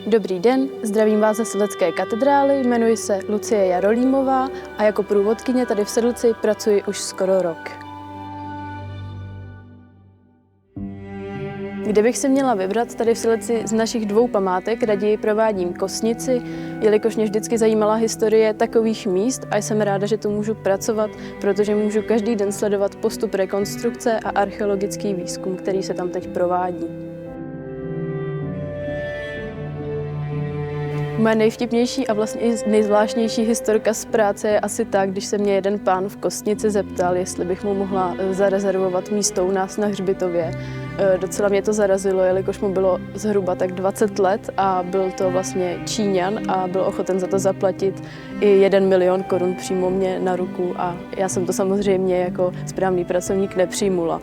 Dobrý den, zdravím vás ze Sedlecké katedrály, jmenuji se Lucie Jarolímová a jako průvodkyně tady v Sedlci pracuji už skoro rok. Kdybych si měla vybrat tady v Sedlci z našich dvou památek, raději provádím Kostnici, jelikož mě vždycky zajímala historie takových míst a jsem ráda, že tu můžu pracovat, protože můžu každý den sledovat postup rekonstrukce a archeologický výzkum, který se tam teď provádí. Moje nejvtipnější a vlastně i nejzvláštnější historka z práce je asi tak, když se mě jeden pán v Kostnici zeptal, jestli bych mu mohla zarezervovat místo u nás na hřbitově. Docela mě to zarazilo, jelikož mu bylo zhruba tak 20 let a byl to vlastně Číňan a byl ochoten za to zaplatit i 1 milion korun přímo mě na ruku a já jsem to samozřejmě jako správný pracovník nepřijmula.